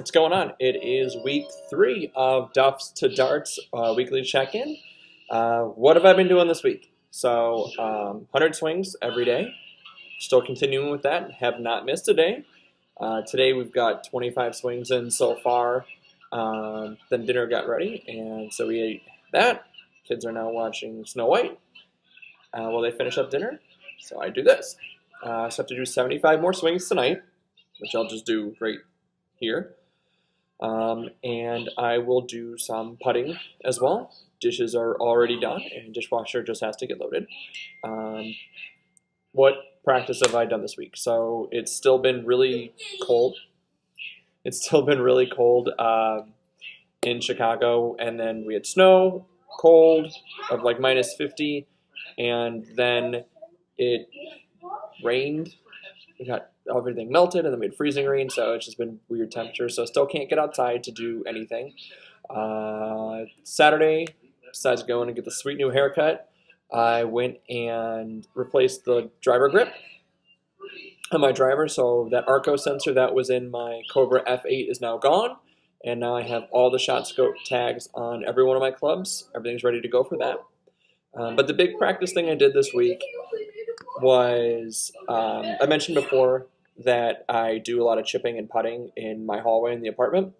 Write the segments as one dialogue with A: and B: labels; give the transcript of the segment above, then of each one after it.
A: What's going on? It is week 3 of Duffs to Darts weekly check-in. What have I been doing this week? So 100 swings every day. Still continuing with that. Have not missed a day. Today we've got 25 swings in so far. Then dinner got ready, and so we ate that. Kids are now watching Snow White while they finish up dinner. So I do this. So I have to do 75 more swings tonight, which I'll just do right here. And I will do some putting as well. Dishes are already done, and dishwasher just has to get loaded. What practice have I done this week? So it's still been really cold. It's still been really cold in Chicago, and then we had snow, cold of like minus 50, and then it rained. We got everything melted, and then we had freezing rain, so it's just been weird temperatures. So still can't get outside to do anything. Saturday, besides going and get the sweet new haircut, I went and replaced the driver grip on my driver. So that Arco sensor that was in my Cobra F8 is now gone, and now I have all the shot scope tags on every one of my clubs. Everything's ready to go for that. But the big practice thing I did this week was, I mentioned before that I do a lot of chipping and putting in my hallway in the apartment,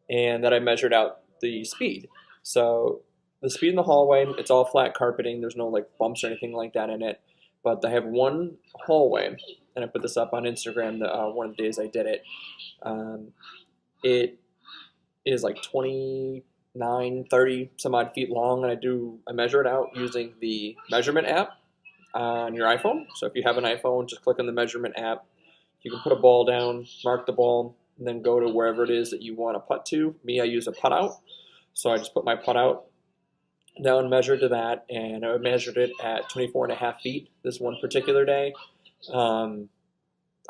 A: and that I measured out the speed. So the speed in the hallway, it's all flat carpeting. There's no like bumps or anything like that in it. But I have one hallway, and I put this up on Instagram one of the days I did it. It is like 29, 30 some odd feet long, and I measure it out using the measurement app on your iPhone. So if you have an iPhone, just click on the measurement app. You can put a ball down, mark the ball, and then go to wherever it is that you want to putt to. Me, I use a putt out. So I just put my putt out down, measured to that, and I measured it at 24.5 feet this one particular day. I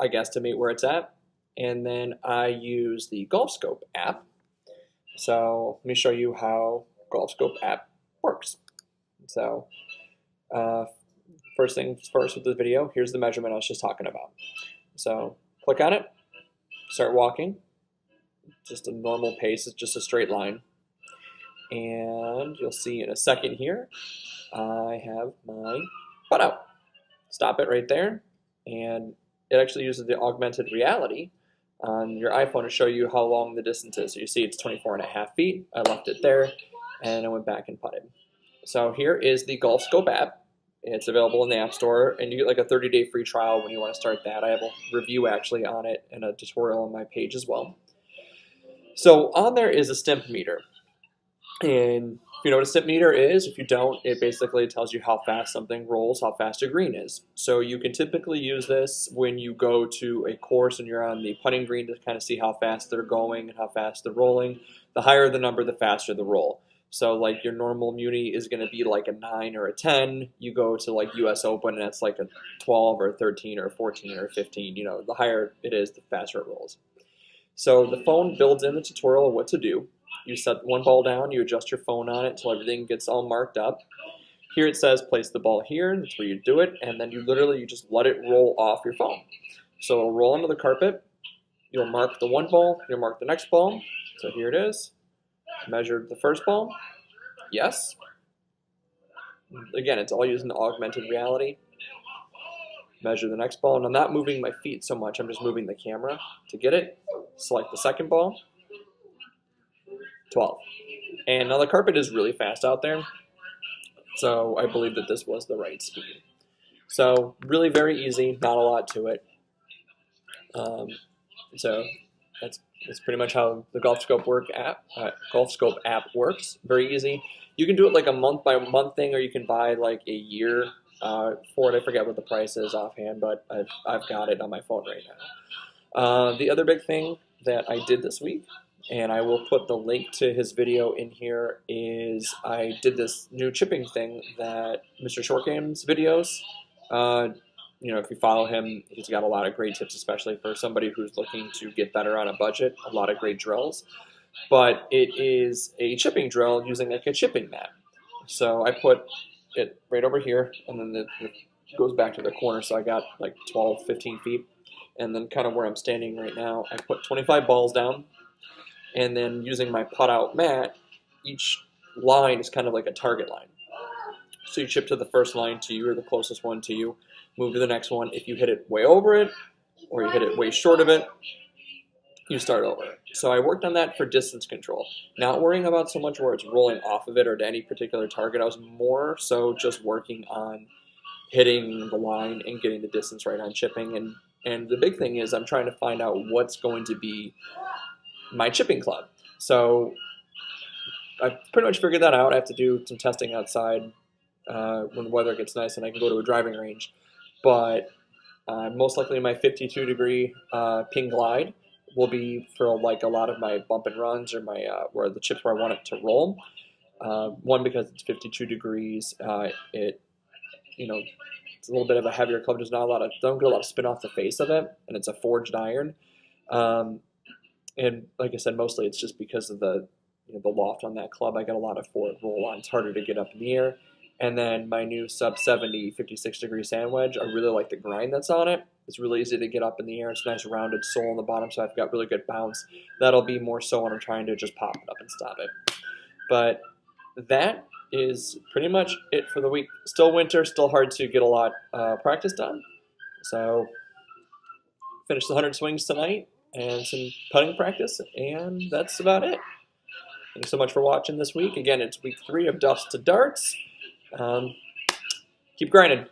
A: guesstimate where it's at. And then I use the Golf Scope app. So let me show you how Golf Scope app works. So first things first with the video, here's the measurement I was just talking about. So click on it, start walking, just a normal pace, it's just a straight line. And you'll see in a second here, I have my putt out. Stop it right there, and it actually uses the augmented reality on your iPhone to show you how long the distance is. So you see it's 24.5 feet. I left it there, and I went back and putted. So here is the Golf Scope app. It's available in the App Store, and you get like a 30-day free trial when you want to start that. I have a review actually on it and a tutorial on my page as well. So on there is a stimp meter. And if you know what a stimp meter is, if you don't, it basically tells you how fast something rolls, how fast a green is. So you can typically use this when you go to a course and you're on the putting green to kind of see how fast they're going and how fast they're rolling. The higher the number, the faster the roll. So like your normal muni is going to be like a 9 or a 10. You go to like US Open and it's like a 12 or 13 or 14 or 15. You know, the higher it is, the faster it rolls. So the phone builds in the tutorial of what to do. You set one ball down, you adjust your phone on it until everything gets all marked up. Here it says place the ball here, that's where you do it, and then you just let it roll off your phone. So it'll roll onto the carpet, you'll mark the one ball, you'll mark the next ball. So here it is. Measured the first ball, yes. Again, it's all using the augmented reality. Measure the next ball, and I'm not moving my feet so much, I'm just moving the camera to get it. Select the second ball, 12. And now the carpet is really fast out there, so I believe that this was the right speed. So really very easy, not a lot to it. So that's pretty much how the Golf Scope app works. Very easy. You can do it like a month by month thing, or you can buy like a year for it. I forget what the price is offhand, but I've got it on my phone right now. The other big thing that I did this week, and I will put the link to his video in here, is I did this new chipping thing that Mr. Shortgames videos. You know, if you follow him, he's got a lot of great tips, especially for somebody who's looking to get better on a budget. A lot of great drills. But it is a chipping drill using like a chipping mat. So I put it right over here, and then it goes back to the corner, so I got like 12, 15 feet. And then kind of where I'm standing right now, I put 25 balls down. And then using my putt out mat, each line is kind of like a target line. So you chip to the first line to you or the closest one to you, move to the next one. If you hit it way over it or you hit it way short of it, you start over. So I worked on that for distance control. Not worrying about so much where it's rolling off of it or to any particular target. I was more so just working on hitting the line and getting the distance right on chipping. And the big thing is I'm trying to find out what's going to be my chipping club. So I pretty much figured that out. I have to do some testing outside when the weather gets nice and I can go to a driving range. But most likely my 52-degree pin glide will be for like a lot of my bump and runs or my where the chips where I want it to roll. One, because it's 52 degrees, it's a little bit of a heavier club. There's not a lot of don't get a lot of spin off the face of it, and it's a forged iron. And like I said, mostly it's just because of the loft on that club. I got a lot of forward roll on. It's harder to get up in the air. And then my new sub 70 56-degree sand wedge, I really like the grind that's on it. It's really easy to get up in the air. It's a nice rounded sole on the bottom, so I've got really good bounce. That'll be more so when I'm trying to just pop it up and stop it. But that is pretty much it for the week. Still winter, still hard to get a lot practice done. So finished the 100 swings tonight and some putting practice, and that's about it. Thanks so much for watching this week. Again, it's week 3 of Duffs to Darts. Keep grinding.